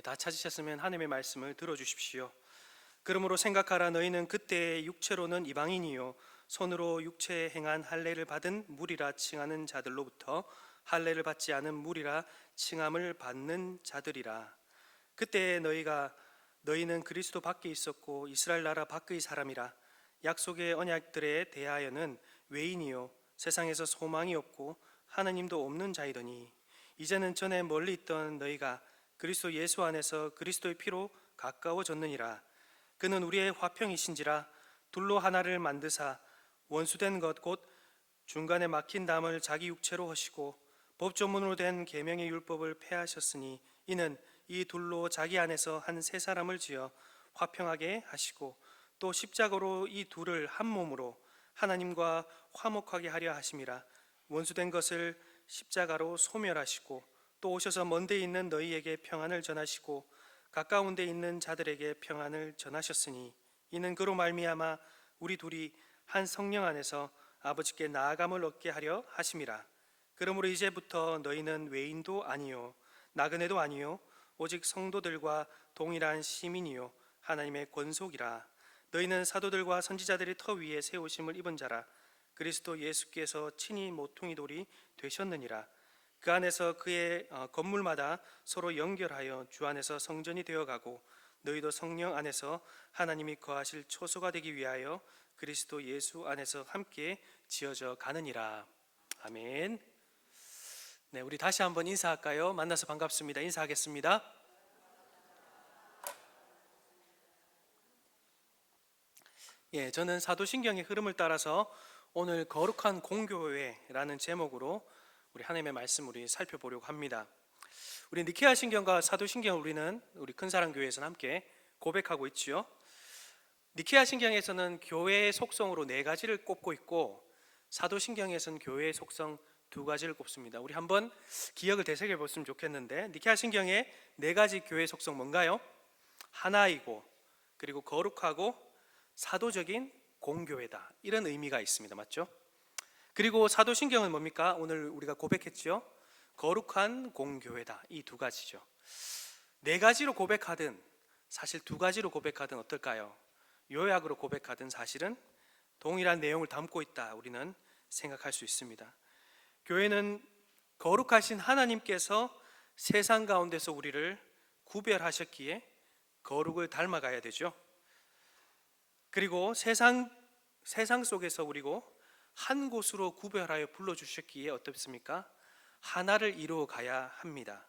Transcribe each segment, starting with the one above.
다 찾으셨으면 하나님의 말씀을 들어주십시오. 그러므로 생각하라. 너희는 그때 육체로는 이방인이요 손으로 육체에 행한 할례를 받은 무리라 칭하는 자들로부터 할례를 받지 않은 무리라 칭함을 받는 자들이라. 그때 너희는 그리스도 밖에 있었고 이스라엘 나라 밖의 사람이라. 약속의 언약들에 대하여는 외인이요 세상에서 소망이 없고 하나님도 없는 자이더니 이제는 전에 멀리 있던 너희가 그리스도 예수 안에서 그리스도의 피로 가까워졌느니라. 그는 우리의 화평이신지라. 둘로 하나를 만드사 원수된 것 곧 중간에 막힌 담을 자기 육체로 하시고 법조문으로 된 계명의 율법을 폐하셨으니 이는 이 둘로 자기 안에서 한 세 사람을 지어 화평하게 하시고 또 십자가로 이 둘을 한 몸으로 하나님과 화목하게 하려 하심이라. 원수된 것을 십자가로 소멸하시고 또 오셔서 먼 데 있는 너희에게 평안을 전하시고 가까운 데 있는 자들에게 평안을 전하셨으니 이는 그로 말미암아 우리 둘이 한 성령 안에서 아버지께 나아감을 얻게 하려 하심이라. 그러므로 이제부터 너희는 외인도 아니요 나그네도 아니요 오직 성도들과 동일한 시민이요 하나님의 권속이라. 너희는 사도들과 선지자들의 터 위에 세우심을 입은 자라. 그리스도 예수께서 친히 모퉁이 돌이 되셨느니라. 그 안에서 그의 건물마다 서로 연결하여 주 안에서 성전이 되어가고 너희도 성령 안에서 하나님이 거하실 초소가 되기 위하여 그리스도 예수 안에서 함께 지어져 가느니라. 아멘. 네, 우리 다시 한번 인사할까요? 만나서 반갑습니다. 인사하겠습니다. 예, 저는 사도신경의 흐름을 따라서 오늘 거룩한 공교회라는 제목으로 우리 하나님의 말씀 우리 살펴보려고 합니다. 우리 니케아 신경과 사도신경을 우리 큰사랑교회에서는 함께 고백하고 있지요. 니케아 신경에서는 교회의 속성으로 네 가지를 꼽고 있고 사도신경에서는 교회의 속성 두 가지를 꼽습니다. 우리 한번 기억을 되새겨 봤으면 좋겠는데 니케아 신경의 네 가지 교회 속성 뭔가요? 하나이고 그리고 거룩하고 사도적인 공교회다, 이런 의미가 있습니다. 맞죠? 그리고 사도신경은 뭡니까? 오늘 우리가 고백했죠. 거룩한 공교회다. 이 두 가지죠. 네 가지로 고백하든 사실 두 가지로 고백하든 어떨까요? 요약으로 고백하든 사실은 동일한 내용을 담고 있다, 우리는 생각할 수 있습니다. 교회는 거룩하신 하나님께서 세상 가운데서 우리를 구별하셨기에 거룩을 닮아가야 되죠. 그리고 세상 속에서 우리고 한 곳으로 구별하여 불러주셨기에 어떻습니까? 하나를 이루어 가야 합니다.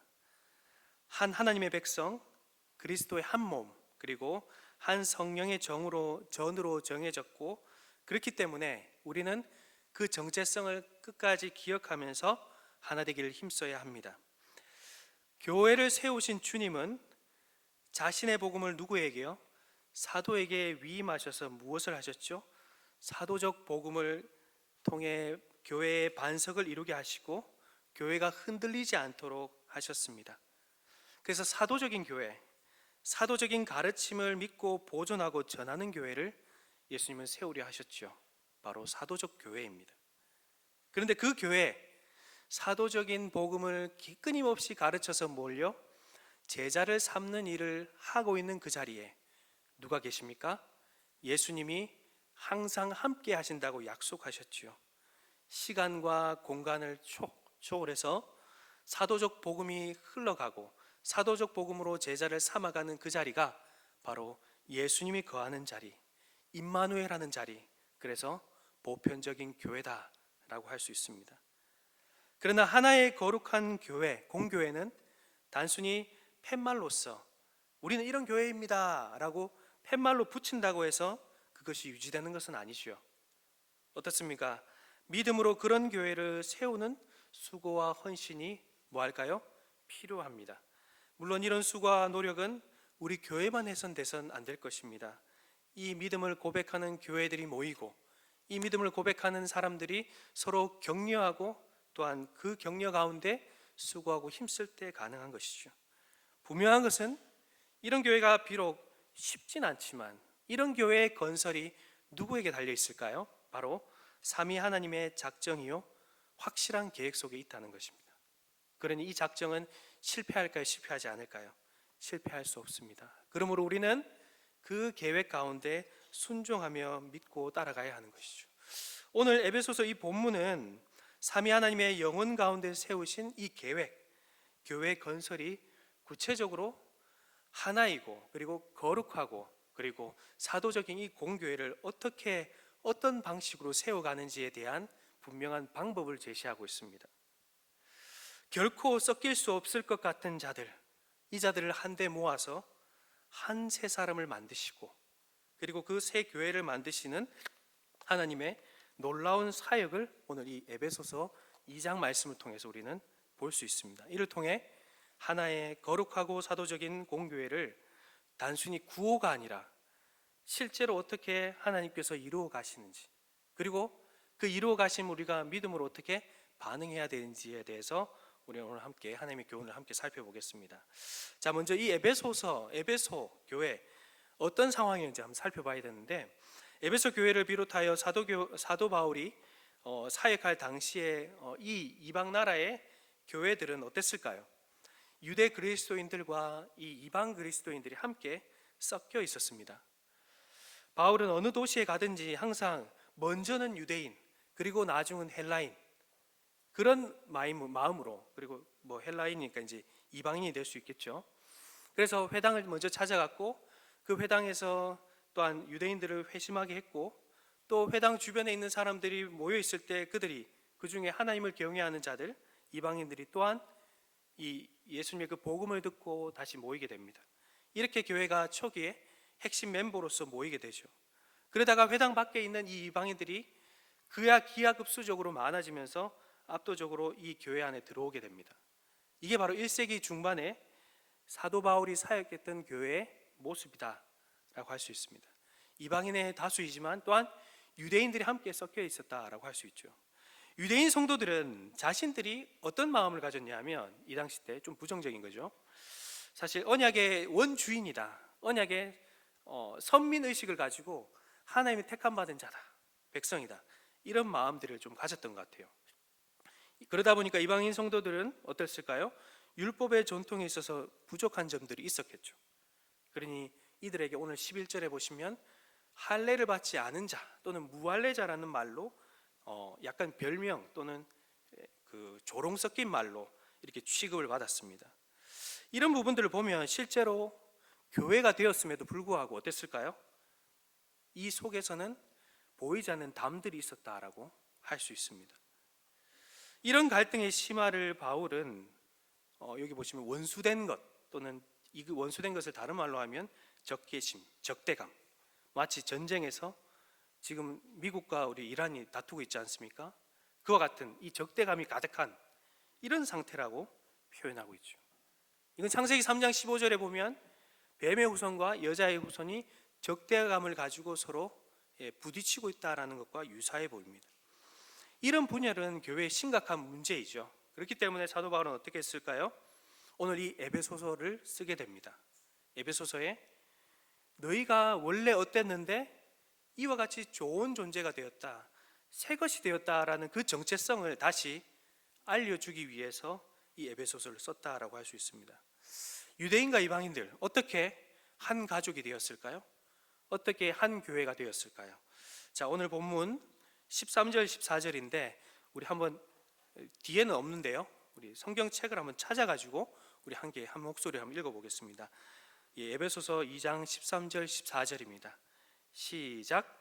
하나님의 백성, 그리스도의 한 몸, 그리고 한 성령의 전으로 정해졌고, 그렇기 때문에 우리는 그 정체성을 끝까지 기억하면서 하나 되기를 힘써야 합니다. 교회를 세우신 주님은 자신의 복음을 누구에게요? 사도에게 위임하셔서 무엇을 하셨죠? 사도적 복음을 통해 교회의 반석을 이루게 하시고 교회가 흔들리지 않도록 하셨습니다. 그래서 사도적인 교회, 사도적인 가르침을 믿고 보존하고 전하는 교회를 예수님은 세우려 하셨죠. 바로 사도적 교회입니다. 그런데 그 교회, 사도적인 복음을 끊임없이 가르쳐서 몰려 제자를 삼는 일을 하고 있는 그 자리에 누가 계십니까? 예수님이 항상 함께 하신다고 약속하셨지요. 시간과 공간을 초월해서 사도적 복음이 흘러가고 사도적 복음으로 제자를 삼아가는 그 자리가 바로 예수님이 거하는 자리, 임마누엘하는 자리, 그래서 보편적인 교회다라고 할 수 있습니다. 그러나 하나의 거룩한 교회, 공교회는 단순히 팻말로서 우리는 이런 교회입니다 라고 팻말로 붙인다고 해서 그것이 유지되는 것은 아니죠. 어떻습니까? 믿음으로 그런 교회를 세우는 수고와 헌신이 뭐할까요? 필요합니다. 물론 이런 수고와 노력은 우리 교회만 해선 돼선 안 될 것입니다. 이 믿음을 고백하는 교회들이 모이고 이 믿음을 고백하는 사람들이 서로 격려하고 또한 그 격려 가운데 수고하고 힘쓸 때 가능한 것이죠. 분명한 것은 이런 교회가 비록 쉽진 않지만 이런 교회의 건설이 누구에게 달려 있을까요? 바로 삼위 하나님의 작정이요 확실한 계획 속에 있다는 것입니다. 그러니 이 작정은 실패할까요? 실패하지 않을까요? 실패할 수 없습니다. 그러므로 우리는 그 계획 가운데 순종하며 믿고 따라가야 하는 것이죠. 오늘 에베소서 이 본문은 삼위 하나님의 영혼 가운데 세우신 이 계획, 교회 건설이 구체적으로 하나이고 그리고 거룩하고 그리고 사도적인 이 공교회를 어떻게 어떤 방식으로 세워가는지에 대한 분명한 방법을 제시하고 있습니다. 결코 섞일 수 없을 것 같은 자들, 이 자들을 한데 모아서 한 세 사람을 만드시고 그리고 그 새 교회를 만드시는 하나님의 놀라운 사역을 오늘 이 에베소서 2장 말씀을 통해서 우리는 볼 수 있습니다. 이를 통해 하나의 거룩하고 사도적인 공교회를 단순히 구호가 아니라 실제로 어떻게 하나님께서 이루어 가시는지, 그리고 그 이루어 가심 우리가 믿음으로 어떻게 반응해야 되는지에 대해서 우리 오늘 함께 하나님의 교훈을 함께 살펴보겠습니다. 자, 먼저 이 에베소 교회 어떤 상황이었는지 한번 살펴봐야 되는데, 에베소 교회를 비롯하여 사도 바울이 사역할 당시에 이 이방 나라의 교회들은 어땠을까요? 유대 그리스도인들과 이 이방 그리스도인들이 함께 섞여 있었습니다. 바울은 어느 도시에 가든지 항상 먼저는 유대인, 그리고 나중은 헬라인, 그런 마음으로, 그리고 뭐 헬라인이니까 이제 이방인이 될 수 있겠죠. 그래서 회당을 먼저 찾아갔고 그 회당에서 또한 유대인들을 회심하게 했고, 또 회당 주변에 있는 사람들이 모여 있을 때 그들이 그 중에 하나님을 경외하는 자들, 이방인들이 또한 이 예수님의 그 복음을 듣고 다시 모이게 됩니다. 이렇게 교회가 초기에 핵심 멤버로서 모이게 되죠. 그러다가 회당 밖에 있는 이 이방인들이 기하급수적으로 많아지면서 압도적으로 이 교회 안에 들어오게 됩니다. 이게 바로 1세기 중반에 사도 바울이 사역했던 교회의 모습이다 라고 할 수 있습니다. 이방인의 다수이지만 또한 유대인들이 함께 섞여 있었다라고 할 수 있죠. 유대인 성도들은 자신들이 어떤 마음을 가졌냐면 이 당시 때 좀 부정적인 거죠. 사실 언약의 원주인이다, 언약의 선민의식을 가지고 하나님의 택함받은 자다, 백성이다, 이런 마음들을 좀 가졌던 것 같아요. 그러다 보니까 이방인 성도들은 어땠을까요? 율법의 전통에 있어서 부족한 점들이 있었겠죠. 그러니 이들에게 오늘 11절에 보시면 할례를 받지 않은 자 또는 무할례자라는 말로 약간 별명 또는 그 조롱 섞인 말로 이렇게 취급을 받았습니다. 이런 부분들을 보면 실제로 교회가 되었음에도 불구하고 어땠을까요? 이 속에서는 보이지 않는 담들이 있었다라고 할 수 있습니다. 이런 갈등의 심화를 바울은 여기 보시면 원수된 것 또는 이 원수된 것을 다른 말로 하면 적개심, 적대감, 마치 전쟁에서 지금 미국과 우리 이란이 다투고 있지 않습니까? 그와 같은 이 적대감이 가득한 이런 상태라고 표현하고 있죠. 이건 창세기 3장 15절에 보면 뱀의 후손과 여자의 후손이 적대감을 가지고 서로 부딪히고 있다는 것과 유사해 보입니다. 이런 분열은 교회의 심각한 문제이죠. 그렇기 때문에 사도 바울은 어떻게 했을까요? 오늘 이 에베소서를 쓰게 됩니다. 에베소서에 너희가 원래 어땠는데 이와 같이 좋은 존재가 되었다, 새 것이 되었다라는 그 정체성을 다시 알려주기 위해서 이 에베소서를 썼다라고 할 수 있습니다. 유대인과 이방인들 어떻게 한 가족이 되었을까요? 어떻게 한 교회가 되었을까요? 자, 오늘 본문 13절 14절인데 우리 한번 뒤에는 없는데요, 우리 성경책을 한번 찾아가지고 우리 함께 한 목소리로 한번 읽어보겠습니다. 에베소서 2장 13절 14절입니다. 시작.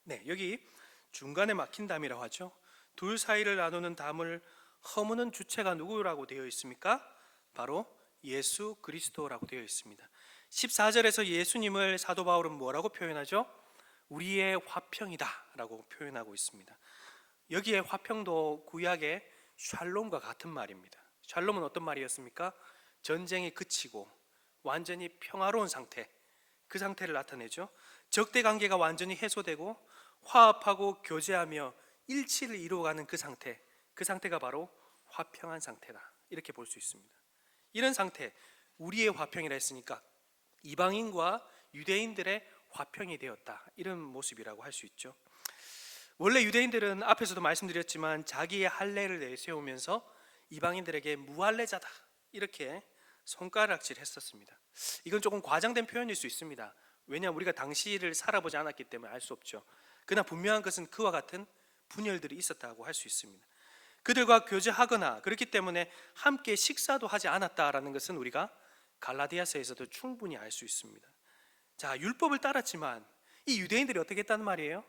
네, 여기 중간에 막힌 담이라고 하죠. 둘 사이를 나누는 담을 허무는 주체가 누구라고 되어 있습니까? 바로 예수 그리스도라고 되어 있습니다. 14절에서 예수님을 사도 바울은 뭐라고 표현하죠? 우리의 화평이다 라고 표현하고 있습니다. 여기에 화평도 구약의 샬롬과 같은 말입니다. 샬롬은 어떤 말이었습니까? 전쟁이 그치고 완전히 평화로운 상태, 그 상태를 나타내죠. 적대 관계가 완전히 해소되고 화합하고 교제하며 일치를 이루어가는 그 상태가 바로 화평한 상태다, 이렇게 볼 수 있습니다. 이런 상태, 우리의 화평이라 했으니까 이방인과 유대인들의 화평이 되었다, 이런 모습이라고 할 수 있죠. 원래 유대인들은 앞에서도 말씀드렸지만 자기의 할례를 내세우면서 이방인들에게 무할례자다, 이렇게 손가락질 했었습니다. 이건 조금 과장된 표현일 수 있습니다. 왜냐하면 우리가 당시를 살아보지 않았기 때문에 알 수 없죠. 그러나 분명한 것은 그와 같은 분열들이 있었다고 할 수 있습니다. 그들과 교제하거나 그렇기 때문에 함께 식사도 하지 않았다라는 것은 우리가 갈라디아서에서도 충분히 알 수 있습니다. 자, 율법을 따랐지만 이 유대인들이 어떻게 했다는 말이에요?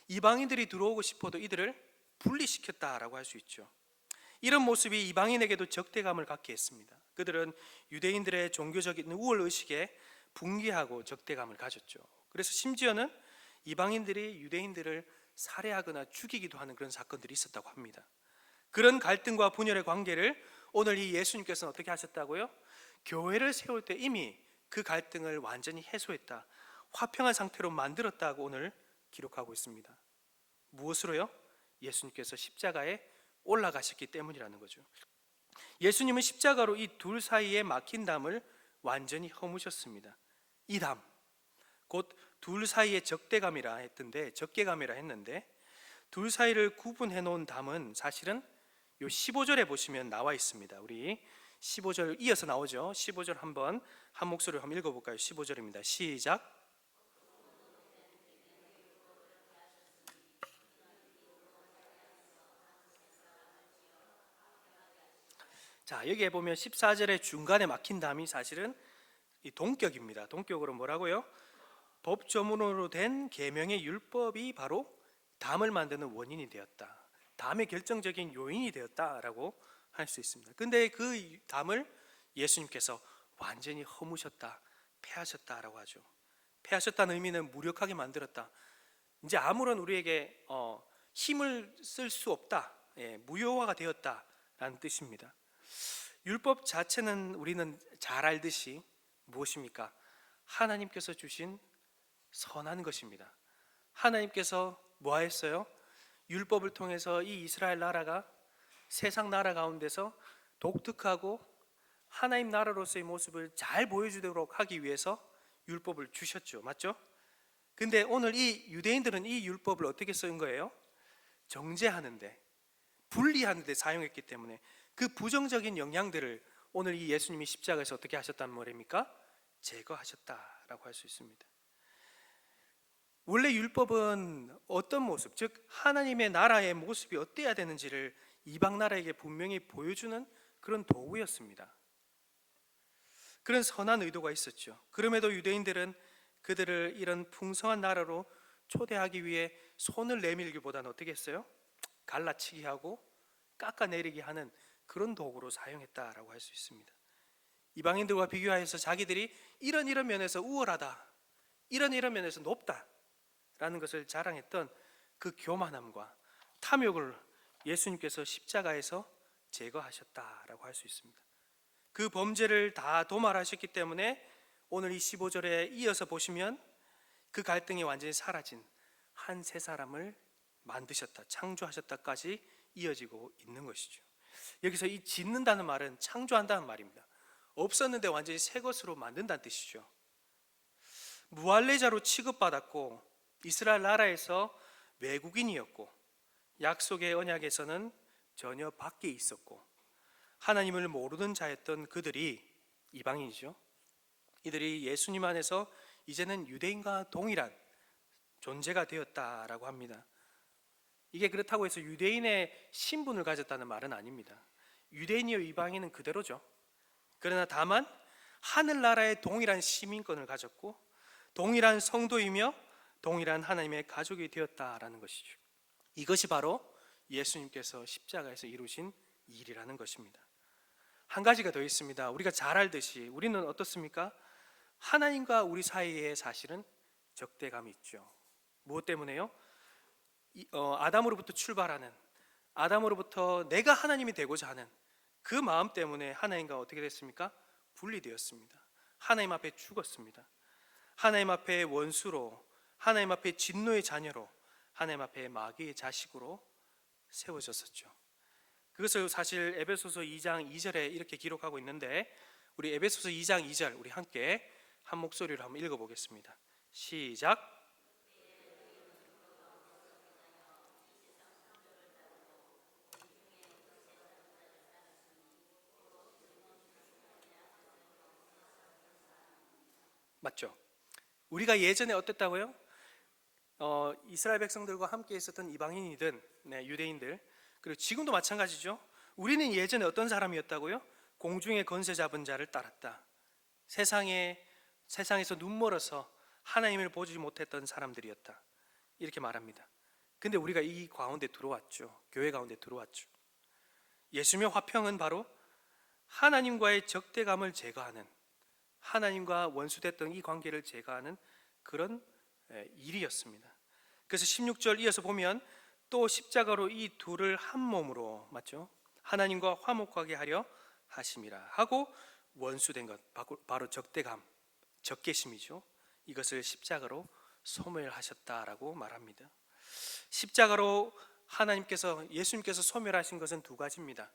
이방인들이 들어오고 싶어도 이들을 분리시켰다라고 할 수 있죠. 이런 모습이 이방인에게도 적대감을 갖게 했습니다. 그들은 유대인들의 종교적인 우월 의식에 분개하고 적대감을 가졌죠. 그래서 심지어는 이방인들이 유대인들을 살해하거나 죽이기도 하는 그런 사건들이 있었다고 합니다. 그런 갈등과 분열의 관계를 오늘 이 예수님께서는 어떻게 하셨다고요? 교회를 세울 때 이미 그 갈등을 완전히 해소했다, 화평한 상태로 만들었다고 오늘 기록하고 있습니다. 무엇으로요? 예수님께서 십자가에 올라가셨기 때문이라는 거죠. 예수님은 십자가로 이 둘 사이에 막힌 담을 완전히 허무셨습니다. 이 담, 곧 둘 사이의 적대감이라 했는데 둘 사이를 구분해 놓은 담은 사실은 요 15절에 보시면 나와 있습니다. 우리 15절 이어서 나오죠. 15절 한번 한 목소리로 한번 읽어볼까요? 15절입니다. 시작. 자, 여기에 보면 14절의 중간에 막힌 담이 사실은 이 동격입니다. 동격으로 뭐라고요? 법조문으로 된 계명의 율법이 바로 담을 만드는 원인이 되었다, 담의 결정적인 요인이 되었다라고 할 수 있습니다. 근데 그 담을 예수님께서 완전히 허무셨다, 패하셨다라고 하죠. 패하셨다는 의미는 무력하게 만들었다, 이제 아무런 우리에게 힘을 쓸 수 없다, 무효화가 되었다라는 뜻입니다. 율법 자체는 우리는 잘 알듯이 무엇입니까? 하나님께서 주신 선한 것입니다. 하나님께서 뭐 했어요? 율법을 통해서 이 이스라엘 나라가 세상 나라 가운데서 독특하고 하나님 나라로서의 모습을 잘 보여주도록 하기 위해서 율법을 주셨죠. 맞죠? 근데 오늘 이 유대인들은 이 율법을 어떻게 쓴 거예요? 정죄하는데, 분리하는 데 사용했기 때문에 그 부정적인 영향들을 오늘 이 예수님이 십자가에서 어떻게 하셨단 말입니까? 제거하셨다라고 할 수 있습니다. 원래 율법은 어떤 모습, 즉 하나님의 나라의 모습이 어때야 되는지를 이방 나라에게 분명히 보여주는 그런 도구였습니다. 그런 선한 의도가 있었죠. 그럼에도 유대인들은 그들을 이런 풍성한 나라로 초대하기 위해 손을 내밀기보다는 어떻게 했어요? 갈라치기 하고 깎아내리게 하는 그런 도구로 사용했다라고 할 수 있습니다. 이방인들과 비교하여서 자기들이 이런 면에서 우월하다, 이런 면에서 높다라는 것을 자랑했던 그 교만함과 탐욕을 예수님께서 십자가에서 제거하셨다라고 할 수 있습니다. 그 범죄를 다 도말하셨기 때문에 오늘 이 15절에 이어서 보시면 그 갈등이 완전히 사라진 한 새 사람을 만드셨다, 창조하셨다까지 이어지고 있는 것이죠. 여기서 이 짓는다는 말은 창조한다는 말입니다. 없었는데 완전히 새 것으로 만든다는 뜻이죠. 무할례자로 취급받았고 이스라엘 나라에서 외국인이었고 약속의 언약에서는 전혀 밖에 있었고 하나님을 모르는 자였던 그들이, 이방인이죠, 이들이 예수님 안에서 이제는 유대인과 동일한 존재가 되었다라고 합니다. 이게 그렇다고 해서 유대인의 신분을 가졌다는 말은 아닙니다. 유대인이요 이방인은 그대로죠. 그러나 다만 하늘나라의 동일한 시민권을 가졌고 동일한 성도이며 동일한 하나님의 가족이 되었다라는 것이죠. 이것이 바로 예수님께서 십자가에서 이루신 일이라는 것입니다. 한 가지가 더 있습니다. 우리가 잘 알듯이 우리는 어떻습니까? 하나님과 우리 사이에 사실은 적대감이 있죠. 무엇 때문에요? 아담으로부터 출발하는, 아담으로부터 내가 하나님이 되고자 하는 그 마음 때문에 하나님과 어떻게 됐습니까? 분리되었습니다. 하나님 앞에 죽었습니다. 하나님 앞에 원수로, 하나님 앞에 진노의 자녀로, 하나님 앞에 마귀의 자식으로 세워졌었죠. 그것을 사실 에베소서 2장 2절에 이렇게 기록하고 있는데 우리 에베소서 2장 2절 우리 함께 한 목소리로 한번 읽어보겠습니다. 시작. 맞죠? 우리가 예전에 어땠다고요? 이스라엘 백성들과 함께 있었던 이방인이든 유대인들, 그리고 지금도 마찬가지죠. 우리는 예전에 어떤 사람이었다고요? 공중의 권세 잡은 자를 따랐다. 세상에서 눈멀어서 하나님을 보지 못했던 사람들이었다. 이렇게 말합니다. 근데 우리가 이 가운데 들어왔죠. 교회 가운데 들어왔죠. 예수님의 화평은 바로 하나님과의 적대감을 제거하는, 하나님과 원수됐던 이 관계를 제거하는 그런 일이었습니다. 그래서 16절 이어서 보면 또 십자가로 이 둘을 한 몸으로, 맞죠? 하나님과 화목하게 하려 하심이라 하고, 원수된 것 바로 적대감, 적개심이죠. 이것을 십자가로 소멸하셨다라고 말합니다. 십자가로 예수님께서 소멸하신 것은 두 가지입니다.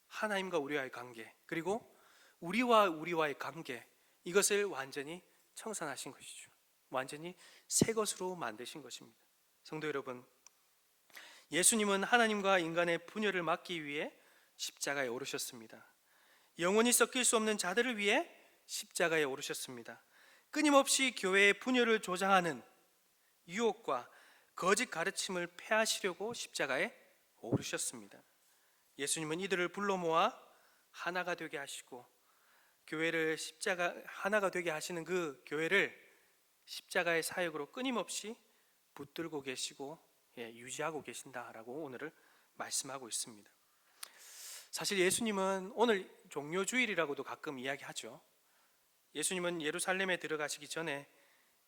하나님과 우리와의 관계, 그리고 우리와의 관계, 이것을 완전히 청산하신 것이죠. 완전히 새 것으로 만드신 것입니다. 성도 여러분, 예수님은 하나님과 인간의 분열을 막기 위해 십자가에 오르셨습니다. 영원히 섞일 수 없는 자들을 위해 십자가에 오르셨습니다. 끊임없이 교회의 분열을 조장하는 유혹과 거짓 가르침을 폐하시려고 십자가에 오르셨습니다. 예수님은 이들을 불러 모아 하나가 되게 하시고, 교회를 하나가 되게 하시는 그 교회를 십자가의 사역으로 끊임없이 붙들고 계시고 유지하고 계신다라고 오늘을 말씀하고 있습니다. 사실 예수님은 오늘 종료주일이라고도 가끔 이야기하죠. 예수님은 예루살렘에 들어가시기 전에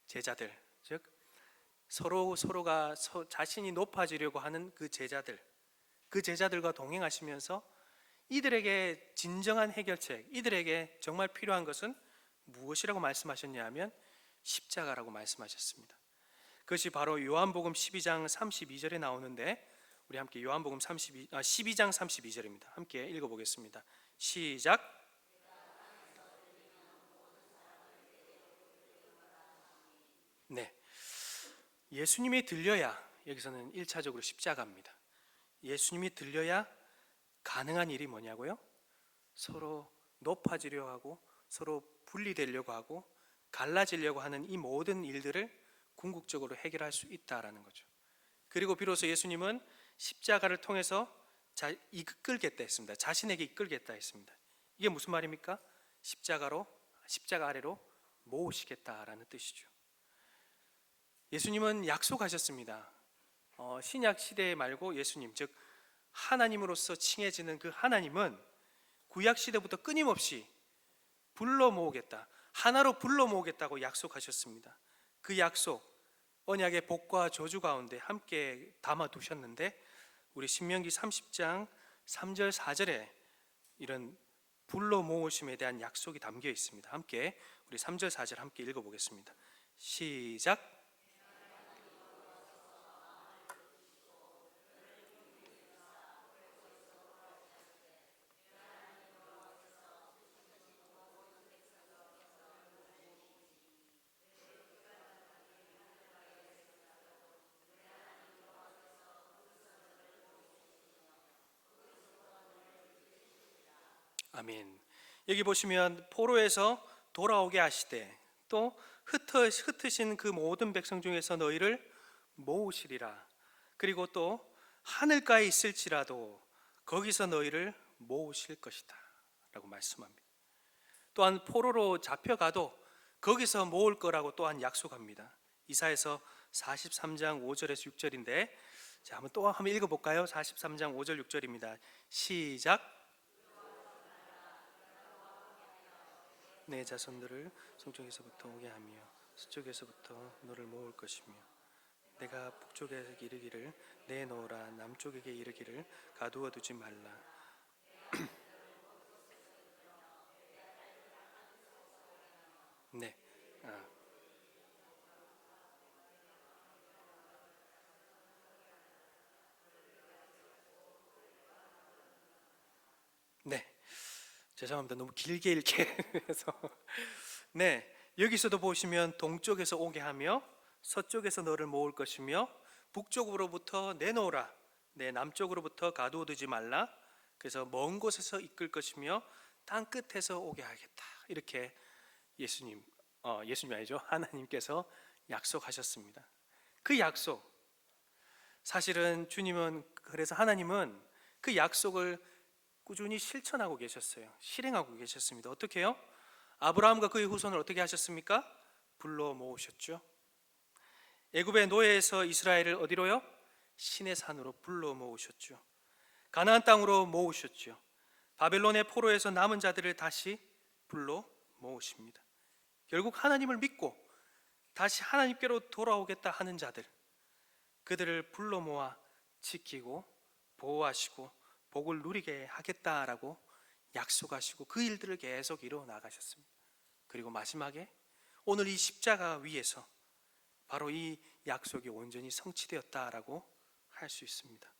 제자들, 즉 서로가 자신이 높아지려고 하는 그 제자들과 동행하시면서 이들에게 진정한 해결책, 이들에게 정말 필요한 것은 무엇이라고 말씀하셨냐 하면 십자가라고 말씀하셨습니다. 그것이 바로 요한복음 12장 32절에 나오는데, 우리 함께 요한복음 12장 32절입니다. 함께 읽어보겠습니다. 시작. 네, 예수님이 들려야, 여기서는 1차적으로 십자가입니다. 예수님이 들려야 가능한 일이 뭐냐고요? 서로 높아지려고 하고, 서로 분리되려고 하고, 갈라지려고 하는 이 모든 일들을 궁극적으로 해결할 수 있다라는 거죠. 그리고 비로소 예수님은 십자가를 통해서 이끌겠다 했습니다. 자신에게 이끌겠다 했습니다. 이게 무슨 말입니까? 십자가 아래로 모으시겠다라는 뜻이죠. 예수님은 약속하셨습니다. 신약 시대 말고 예수님, 즉 하나님으로서 칭해지는 그 하나님은 구약 시대부터 끊임없이 불러 모으겠다, 하나로 불러 모으겠다고 약속하셨습니다. 그 약속, 언약의 복과 저주 가운데 함께 담아 두셨는데, 우리 신명기 30장 3절 4절에 이런 불러 모으심에 대한 약속이 담겨 있습니다. 함께 우리 3절 4절 함께 읽어보겠습니다. 시작. 아멘. 여기 보시면 포로에서 돌아오게 하시되, 또 흩으신 그 모든 백성 중에서 너희를 모으시리라. 그리고 또 하늘가에 있을지라도 거기서 너희를 모으실 것이다 라고 말씀합니다. 또한 포로로 잡혀가도 거기서 모을 거라고 또한 약속합니다. 이사야서 43장 5절에서 6절인데, 자, 한번 읽어볼까요? 43장 5절 6절입니다. 시작. 내 자손들을 성쪽에서부터 오게 하며 서쪽에서부터 너를 모을 것이며, 내가 북쪽에 이르기를 내놓으라, 남쪽에게 이르기를 가두어 두지 말라. 네. 네. 죄송합니다. 너무 길게 읽게 해서. 네, 여기서도 보시면 동쪽에서 오게 하며 서쪽에서 너를 모을 것이며 북쪽으로부터 내놓으라. 네, 남쪽으로부터 가두어두지 말라. 그래서 먼 곳에서 이끌 것이며 땅 끝에서 오게 하겠다. 이렇게 예수님 아니죠. 하나님께서 약속하셨습니다. 그 약속, 사실은 주님은, 그래서 하나님은 그 약속을 꾸준히 실천하고 계셨어요. 실행하고 계셨습니다. 어떻게 해요? 아브라함과 그의 후손을 어떻게 하셨습니까? 불러 모으셨죠. 애굽의 노예에서 이스라엘을 어디로요? 신의 산으로 불러 모으셨죠. 가나안 땅으로 모으셨죠. 바벨론의 포로에서 남은 자들을 다시 불러 모으십니다. 결국 하나님을 믿고 다시 하나님께로 돌아오겠다 하는 자들, 그들을 불러 모아 지키고 보호하시고 복을 누리게 하겠다라고 약속하시고 그 일들을 계속 이루어 나가셨습니다. 그리고 마지막에 오늘 이 십자가 위에서 바로 이 약속이 온전히 성취되었다라고 할 수 있습니다.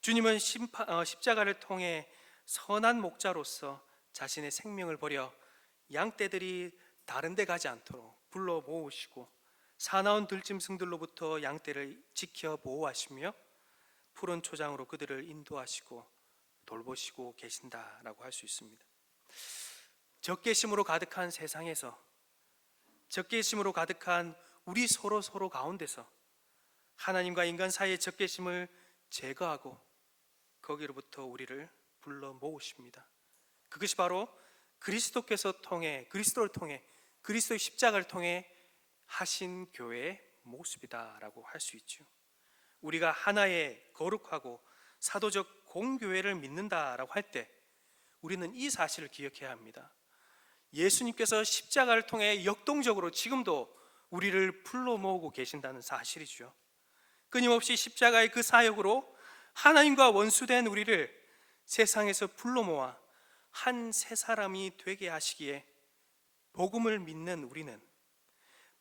주님은 십자가를 통해 선한 목자로서 자신의 생명을 버려 양떼들이 다른 데 가지 않도록 불러 모으시고 사나운 들짐승들로부터 양떼를 지켜 보호하시며 푸른 초장으로 그들을 인도하시고 돌보시고 계신다라고 할 수 있습니다. 적개심으로 가득한 세상에서, 적개심으로 가득한 우리 서로 가운데서 하나님과 인간 사이의 적개심을 제거하고 거기로부터 우리를 불러 모으십니다. 그것이 바로 그리스도를 통해 그리스도의 십자가를 통해 하신 교회의 모습이다라고 할 수 있죠. 우리가 하나의 거룩하고 사도적 공교회를 믿는다라고 할 때 우리는 이 사실을 기억해야 합니다. 예수님께서 십자가를 통해 역동적으로 지금도 우리를 불러 모으고 계신다는 사실이죠. 끊임없이 십자가의 그 사역으로 하나님과 원수된 우리를 세상에서 불러 모아 한 새 사람이 되게 하시기에 복음을 믿는 우리는,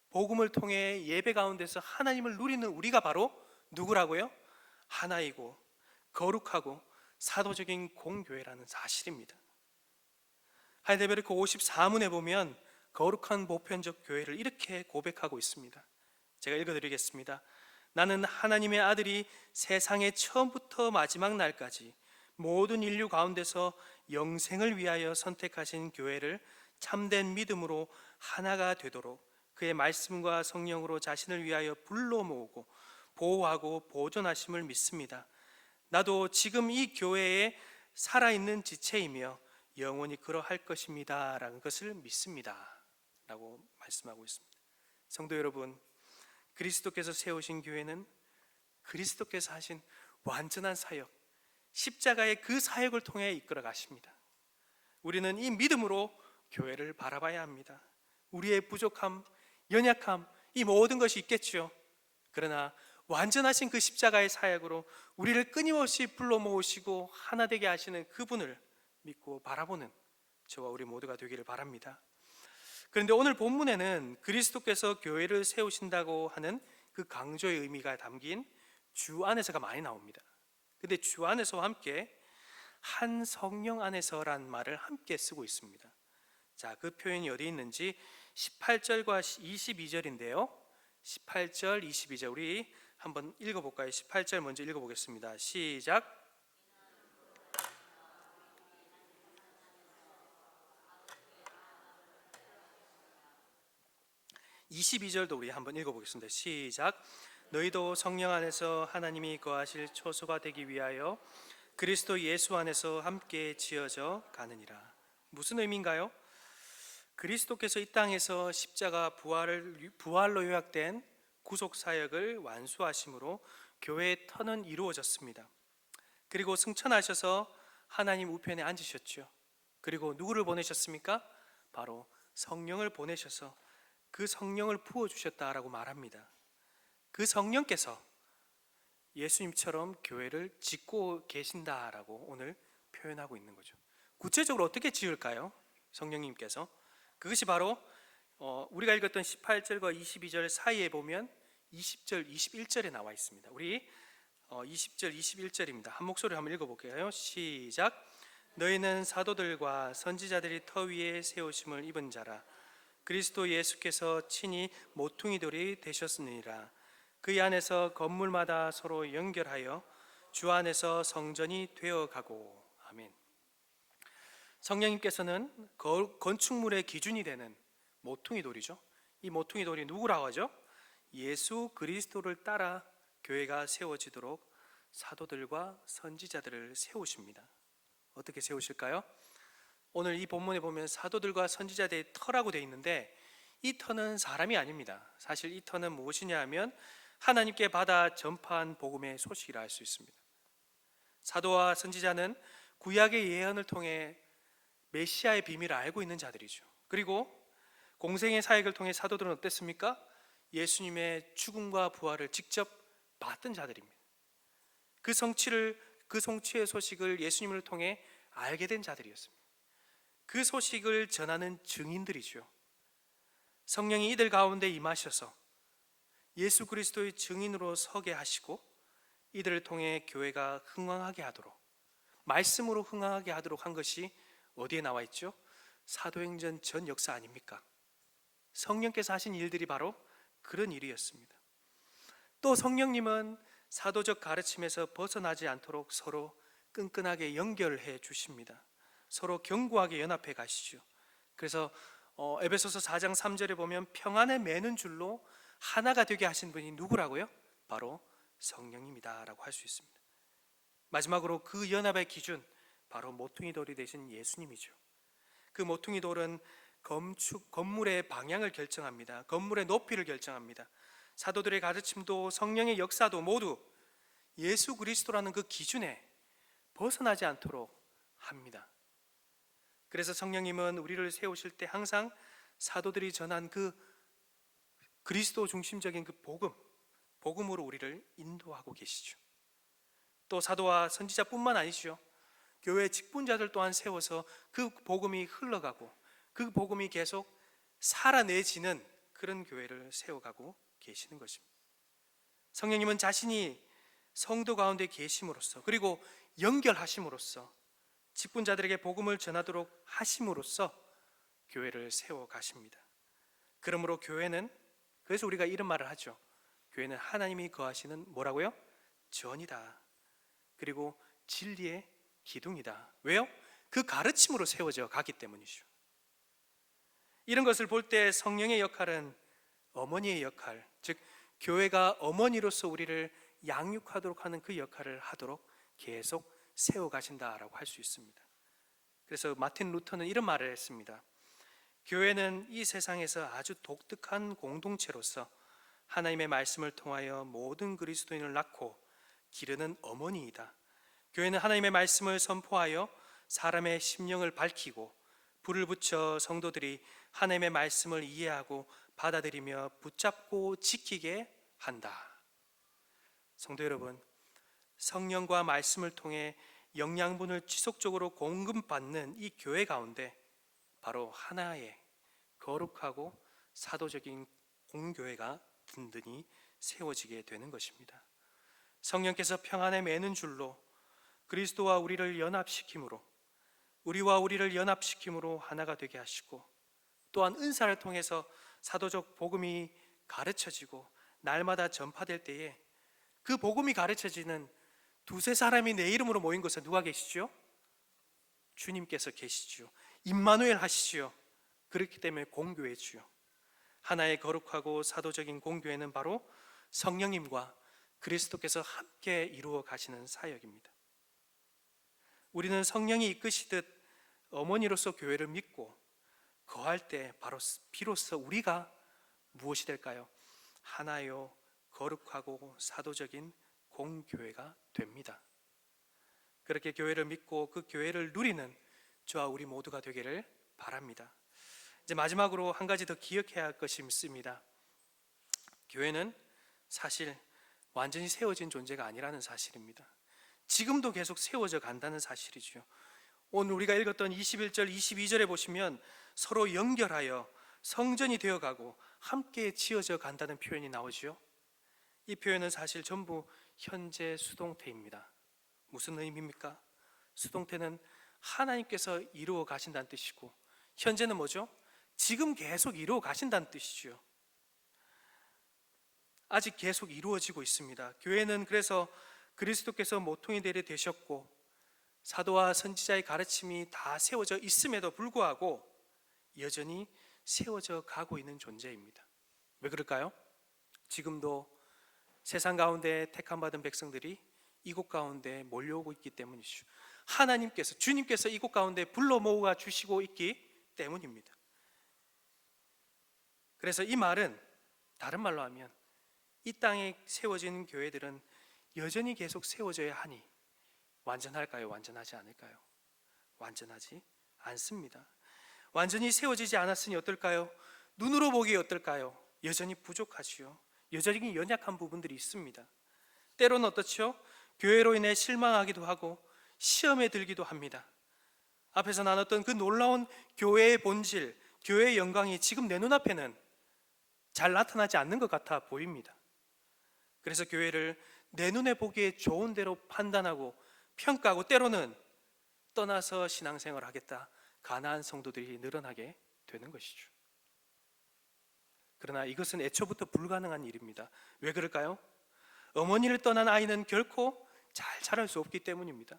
복음을 통해 예배 가운데서 하나님을 누리는 우리가 바로 누구라고요? 하나이고 거룩하고 사도적인 공교회라는 사실입니다. 하이델베르크 54문에 보면 거룩한 보편적 교회를 이렇게 고백하고 있습니다. 제가 읽어드리겠습니다. 나는 하나님의 아들이 세상의 처음부터 마지막 날까지 모든 인류 가운데서 영생을 위하여 선택하신 교회를 참된 믿음으로 하나가 되도록 그의 말씀과 성령으로 자신을 위하여 불러 모으고 보호하고 보존하심을 믿습니다. 나도 지금 이 교회에 살아있는 지체이며 영원히 그러할 것입니다 라는 것을 믿습니다 라고 말씀하고 있습니다. 성도 여러분, 그리스도께서 세우신 교회는 그리스도께서 하신 완전한 사역, 십자가의 그 사역을 통해 이끌어 가십니다. 우리는 이 믿음으로 교회를 바라봐야 합니다. 우리의 부족함, 연약함, 이 모든 것이 있겠지요. 그러나 완전하신 그 십자가의 사역으로 우리를 끊임없이 불러 모으시고 하나 되게 하시는 그분을 믿고 바라보는 저와 우리 모두가 되기를 바랍니다. 그런데 오늘 본문에는 그리스도께서 교회를 세우신다고 하는 그 강조의 의미가 담긴 주 안에서가 많이 나옵니다. 근데 주 안에서와 함께 한 성령 안에서란 말을 함께 쓰고 있습니다. 자, 그 표현이 어디 있는지 18절과 22절인데요. 18절, 22절 우리 한번 읽어볼까요? 18절 먼저 읽어보겠습니다. 시작. 22절도 우리 한번 읽어보겠습니다. 시작. 너희도 성령 안에서 하나님이 거하실 초소가 되기 위하여 그리스도 예수 안에서 함께 지어져 가느니라. 무슨 의미인가요? 그리스도께서 이 땅에서 십자가 부활로 요약된 구속 사역을 완수하심으로 교회의 터는 이루어졌습니다. 그리고 승천하셔서 하나님 우편에 앉으셨죠. 그리고 누구를 보내셨습니까? 바로 성령을 보내셔서 그 성령을 부어주셨다라고 말합니다. 그 성령께서 예수님처럼 교회를 짓고 계신다라고 오늘 표현하고 있는 거죠. 구체적으로 어떻게 지을까요? 성령님께서 그것이 바로 우리가 읽었던 18절과 22절 사이에 보면 20절, 21절에 나와 있습니다. 우리 20절, 21절입니다. 한 목소리로 한번 읽어볼게요. 시작. 너희는 사도들과 선지자들이 터 위에 세우심을 입은 자라. 그리스도 예수께서 친히 모퉁이돌이 되셨느니라. 그의 안에서 건물마다 서로 연결하여 주 안에서 성전이 되어가고. 아멘. 성령님께서는 건축물의 기준이 되는 모퉁이돌이죠. 이 모퉁이돌이 누구라고 하죠? 예수 그리스도를 따라 교회가 세워지도록 사도들과 선지자들을 세우십니다. 어떻게 세우실까요? 오늘 이 본문에 보면 사도들과 선지자들의 터라고 되어 있는데, 이 터는 사람이 아닙니다. 사실 이 터는 무엇이냐 하면 하나님께 받아 전파한 복음의 소식이라 할 수 있습니다. 사도와 선지자는 구약의 예언을 통해 메시아의 비밀을 알고 있는 자들이죠. 그리고 공생의 사역을 통해 사도들은 어땠습니까? 예수님의 죽음과 부활을 직접 봤던 자들입니다. 그 성취의 소식을 예수님을 통해 알게 된 자들이었습니다. 그 소식을 전하는 증인들이죠. 성령이 이들 가운데 임하셔서 예수 그리스도의 증인으로 서게 하시고 이들을 통해 교회가 흥왕하게 하도록, 말씀으로 흥왕하게 하도록 한 것이 어디에 나와 있죠? 사도행전 전 역사 아닙니까? 성령께서 하신 일들이 바로 그런 일이었습니다. 또 성령님은 사도적 가르침에서 벗어나지 않도록 서로 끈끈하게 연결해 주십니다. 서로 견고하게 연합해 가시죠. 그래서 에베소서 4장 3절에 보면 평안에 매는 줄로 하나가 되게 하신 분이 누구라고요? 바로 성령님이다 라고 할 수 있습니다. 마지막으로 그 연합의 기준, 바로 모퉁이돌이 되신 예수님이죠. 그 모퉁이돌은 건물의 방향을 결정합니다. 건물의 높이를 결정합니다. 사도들의 가르침도 성령의 역사도 모두 예수 그리스도라는 그 기준에 벗어나지 않도록 합니다. 그래서 성령님은 우리를 세우실 때 항상 사도들이 전한 그 그리스도 중심적인 그 복음으로 우리를 인도하고 계시죠. 또 사도와 선지자뿐만 아니죠. 교회 직분자들 또한 세워서 그 복음이 흘러가고 그 복음이 계속 살아내지는 그런 교회를 세워가고 계시는 것입니다. 성령님은 자신이 성도 가운데 계심으로써, 그리고 연결하심으로써, 직분자들에게 복음을 전하도록 하심으로써 교회를 세워 가십니다. 그러므로 교회는, 그래서 우리가 이런 말을 하죠. 교회는 하나님이 거하시는 뭐라고요? 전이다. 그리고 진리의 기둥이다. 왜요? 그 가르침으로 세워져 가기 때문이죠. 이런 것을 볼 때 성령의 역할은 어머니의 역할, 즉 교회가 어머니로서 우리를 양육하도록 하는 그 역할을 하도록 계속 세워가신다라고 할 수 있습니다. 그래서 마틴 루터는 이런 말을 했습니다. 교회는 이 세상에서 아주 독특한 공동체로서 하나님의 말씀을 통하여 모든 그리스도인을 낳고 기르는 어머니이다. 교회는 하나님의 말씀을 선포하여 사람의 심령을 밝히고 불을 붙여 성도들이 하나님의 말씀을 이해하고 받아들이며 붙잡고 지키게 한다. 성도 여러분, 성령과 말씀을 통해 영양분을 지속적으로 공급받는 이 교회 가운데 바로 하나의 거룩하고 사도적인 공교회가 든든히 세워지게 되는 것입니다. 성령께서 평안에 매는 줄로 그리스도와 우리를 연합시킴으로, 우리와 우리를 연합시킴으로 하나가 되게 하시고, 또한 은사를 통해서 사도적 복음이 가르쳐지고 날마다 전파될 때에 그 복음이 가르쳐지는 두세 사람이 내 이름으로 모인 곳에 누가 계시죠? 주님께서 계시죠. 임마누엘 하시죠. 그렇기 때문에 공교회지요. 하나의 거룩하고 사도적인 공교회는 바로 성령님과 그리스도께서 함께 이루어 가시는 사역입니다. 우리는 성령이 이끄시듯 어머니로서 교회를 믿고 거할 때 바로 비로소 우리가 무엇이 될까요? 하나요 거룩하고 사도적인 공교회가 됩니다. 그렇게 교회를 믿고 그 교회를 누리는 저와 우리 모두가 되기를 바랍니다. 이제 마지막으로 한 가지 더 기억해야 할 것이 있습니다. 교회는 사실 완전히 세워진 존재가 아니라는 사실입니다. 지금도 계속 세워져 간다는 사실이죠. 오늘 우리가 읽었던 21절, 22절에 보시면 서로 연결하여 성전이 되어가고 함께 지어져 간다는 표현이 나오죠. 이 표현은 사실 전부 현재 수동태입니다. 무슨 의미입니까? 수동태는 하나님께서 이루어 가신다는 뜻이고, 현재는 뭐죠? 지금 계속 이루어 가신다는 뜻이죠. 아직 계속 이루어지고 있습니다. 교회는 그래서 그리스도께서 모퉁이 돌이 되셨고 사도와 선지자의 가르침이 다 세워져 있음에도 불구하고 여전히 세워져 가고 있는 존재입니다. 왜 그럴까요? 지금도 세상 가운데 택함받은 백성들이 이곳 가운데 몰려오고 있기 때문이죠. 하나님께서, 주님께서 이곳 가운데 불러 모아 주시고 있기 때문입니다. 그래서 이 말은 다른 말로 하면 이 땅에 세워진 교회들은 여전히 계속 세워져야 하니 완전할까요? 완전하지 않을까요? 완전하지 않습니다. 완전히 세워지지 않았으니 어떨까요? 눈으로 보기 어떨까요? 여전히 부족하지요. 여전히 연약한 부분들이 있습니다. 때로는 어떻죠? 교회로 인해 실망하기도 하고 시험에 들기도 합니다. 앞에서 나눴던 그 놀라운 교회의 본질, 교회의 영광이 지금 내 눈앞에는 잘 나타나지 않는 것 같아 보입니다. 그래서 교회를 내 눈에 보기에 좋은 대로 판단하고 평가하고 때로는 떠나서 신앙생활을 하겠다, 가나안 성도들이 늘어나게 되는 것이죠. 그러나 이것은 애초부터 불가능한 일입니다. 왜 그럴까요? 어머니를 떠난 아이는 결코 잘 자랄 수 없기 때문입니다.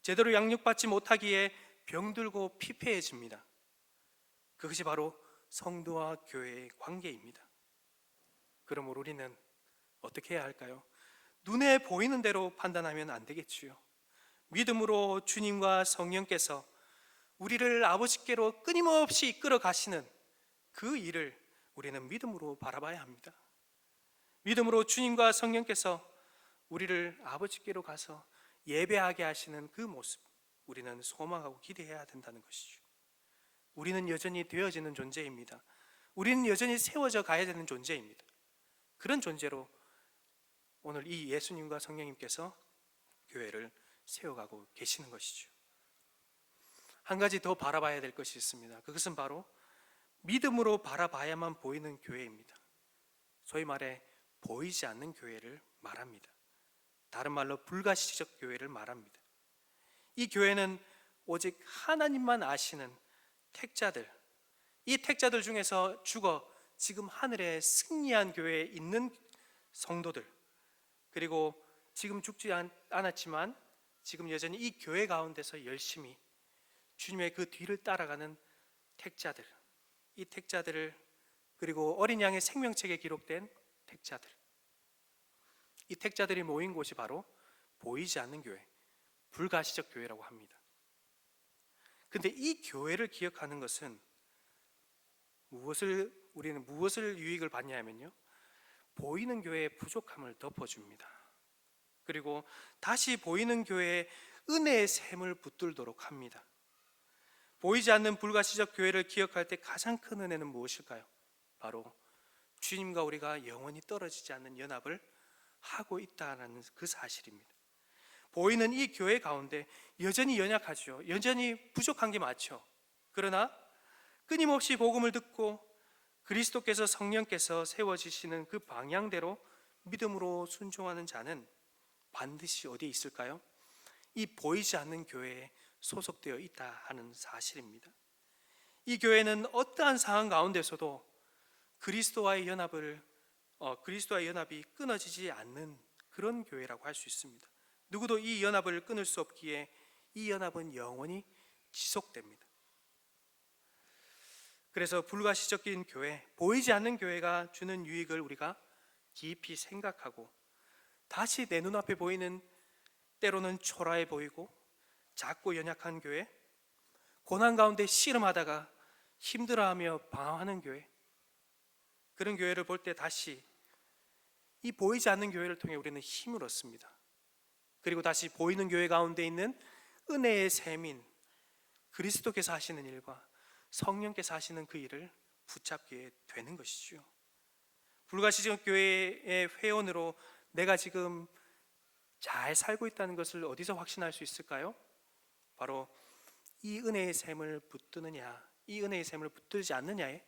제대로 양육받지 못하기에 병들고 피폐해집니다. 그것이 바로 성도와 교회의 관계입니다. 그러므로 우리는 어떻게 해야 할까요? 눈에 보이는 대로 판단하면 안 되겠지요. 믿음으로 주님과 성령께서 우리를 아버지께로 끊임없이 이끌어 가시는 그 일을 우리는 믿음으로 바라봐야 합니다. 믿음으로 주님과 성령께서 우리를 아버지께로 가서 예배하게 하시는 그 모습, 우리는 소망하고 기대해야 된다는 것이죠. 우리는 여전히 되어지는 존재입니다. 우리는 여전히 세워져 가야 되는 존재입니다. 그런 존재로 오늘 이 예수님과 성령님께서 교회를 세워가고 계시는 것이죠. 한 가지 더 바라봐야 될 것이 있습니다. 그것은 바로 믿음으로 바라봐야만 보이는 교회입니다. 소위 말해 보이지 않는 교회를 말합니다. 다른 말로 불가시적 교회를 말합니다. 이 교회는 오직 하나님만 아시는 택자들, 이 택자들 중에서 죽어 지금 하늘에 승리한 교회에 있는 성도들, 그리고 지금 죽지 않았지만 지금 여전히 이 교회 가운데서 열심히 주님의 그 뒤를 따라가는 택자들, 이 택자들을, 그리고 어린 양의 생명책에 기록된 택자들, 이 택자들이 모인 곳이 바로 보이지 않는 교회, 불가시적 교회라고 합니다. 근데 이 교회를 기억하는 것은 우리는 무엇을 유익을 받냐 하면요, 보이는 교회의 부족함을 덮어줍니다. 그리고 다시 보이는 교회에 은혜의 샘을 붙들도록 합니다. 보이지 않는 불가시적 교회를 기억할 때 가장 큰 은혜는 무엇일까요? 바로 주님과 우리가 영원히 떨어지지 않는 연합을 하고 있다는 그 사실입니다. 보이는 이 교회 가운데 여전히 연약하죠. 여전히 부족한 게 많죠. 그러나 끊임없이 복음을 듣고 그리스도께서, 성령께서 세워지시는 그 방향대로 믿음으로 순종하는 자는 반드시 어디에 있을까요? 이 보이지 않는 교회에 소속되어 있다 하는 사실입니다. 이 교회는 어떠한 상황 가운데서도 그리스도와의 연합이 끊어지지 않는 그런 교회라고 할 수 있습니다. 누구도 이 연합을 끊을 수 없기에 이 연합은 영원히 지속됩니다. 그래서 불가시적인 교회, 보이지 않는 교회가 주는 유익을 우리가 깊이 생각하고 다시 내 눈앞에 보이는, 때로는 초라해 보이고 작고 연약한 교회, 고난 가운데 씨름하다가 힘들어하며 방황하는 교회, 그런 교회를 볼 때 다시 이 보이지 않는 교회를 통해 우리는 힘을 얻습니다. 그리고 다시 보이는 교회 가운데 있는 은혜의 샘인 그리스도께서 하시는 일과 성령께서 하시는 그 일을 붙잡게 되는 것이죠. 불가시적 교회의 회원으로 내가 지금 잘 살고 있다는 것을 어디서 확신할 수 있을까요? 바로 이 은혜의 샘을 붙드느냐, 이 은혜의 샘을 붙들지 않느냐에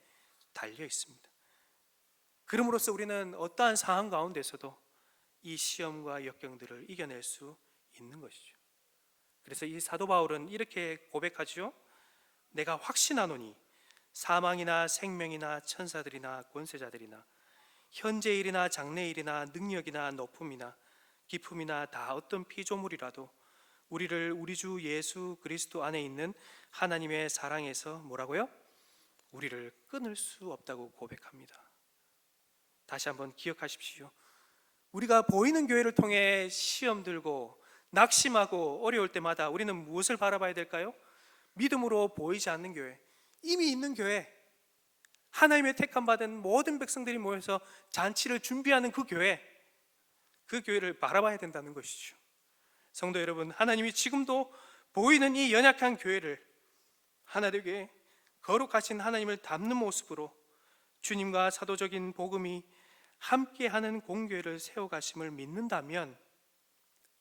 달려 있습니다. 그럼으로써 우리는 어떠한 상황 가운데서도 이 시험과 역경들을 이겨낼 수 있는 것이죠. 그래서 이 사도 바울은 이렇게 고백하죠. 내가 확신하노니 사망이나 생명이나 천사들이나 권세자들이나 현재일이나 장래일이나 능력이나 높음이나 기품이나 다 어떤 피조물이라도 우리를 우리 주 예수 그리스도 안에 있는 하나님의 사랑에서 뭐라고요? 우리를 끊을 수 없다고 고백합니다. 다시 한번 기억하십시오. 우리가 보이는 교회를 통해 시험 들고 낙심하고 어려울 때마다 우리는 무엇을 바라봐야 될까요? 믿음으로 보이지 않는 교회, 이미 있는 교회, 하나님의 택함 받은 모든 백성들이 모여서 잔치를 준비하는 그 교회를 바라봐야 된다는 것이죠. 성도 여러분, 하나님이 지금도 보이는 이 연약한 교회를 하나 되게 거룩하신 하나님을 닮는 모습으로 주님과 사도적인 복음이 함께하는 공교회를 세워가심을 믿는다면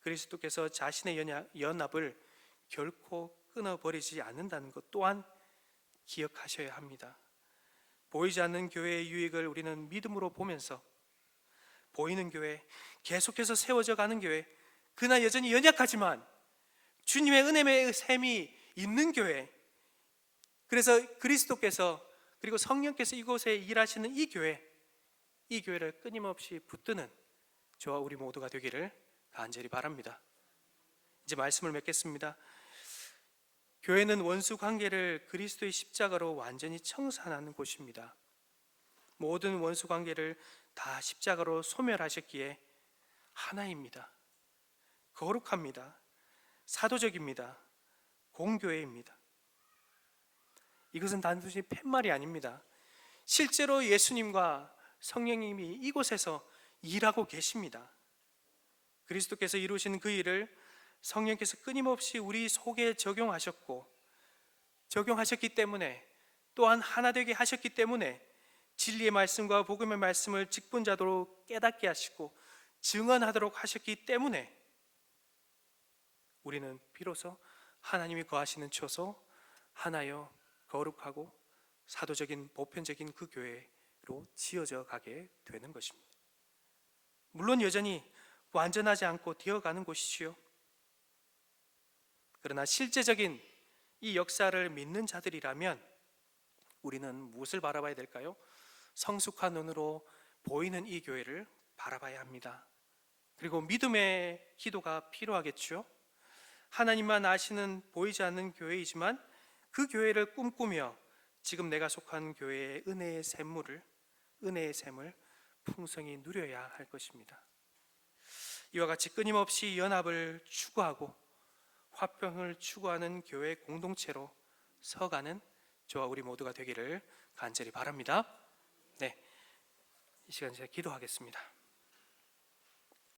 그리스도께서 자신의 연합을 결코 끊어버리지 않는다는 것 또한 기억하셔야 합니다. 보이지 않는 교회의 유익을 우리는 믿음으로 보면서 보이는 교회, 계속해서 세워져 가는 교회, 그러나 여전히 연약하지만 주님의 은혜의 샘이 있는 교회, 그래서 그리스도께서 그리고 성령께서 이곳에 일하시는 이 교회를 끊임없이 붙드는 저와 우리 모두가 되기를 간절히 바랍니다. 이제 말씀을 맺겠습니다. 교회는 원수 관계를 그리스도의 십자가로 완전히 청산하는 곳입니다. 모든 원수 관계를 다 십자가로 소멸하셨기에 하나입니다. 거룩합니다. 사도적입니다. 공교회입니다. 이것은 단순히 팻말이 아닙니다. 실제로 예수님과 성령님이 이곳에서 일하고 계십니다. 그리스도께서 이루신 그 일을 성령께서 끊임없이 우리 속에 적용하셨기 때문에, 또한 하나 되게 하셨기 때문에 진리의 말씀과 복음의 말씀을 직분자도록 깨닫게 하시고 증언하도록 하셨기 때문에 우리는 비로소 하나님이 거하시는 처소 하나여 거룩하고 사도적인 보편적인 그 교회로 지어져 가게 되는 것입니다. 물론 여전히 완전하지 않고 되어가는 곳이지요. 그러나 실제적인 이 역사를 믿는 자들이라면 우리는 무엇을 바라봐야 될까요? 성숙한 눈으로 보이는 이 교회를 바라봐야 합니다. 그리고 믿음의 기도가 필요하겠죠. 하나님만 아시는 보이지 않는 교회이지만 그 교회를 꿈꾸며 지금 내가 속한 교회의 은혜의 샘을 풍성히 누려야 할 것입니다. 이와 같이 끊임없이 연합을 추구하고 화평을 추구하는 교회 공동체로 서가는 저와 우리 모두가 되기를 간절히 바랍니다. 이 시간 제가 기도하겠습니다.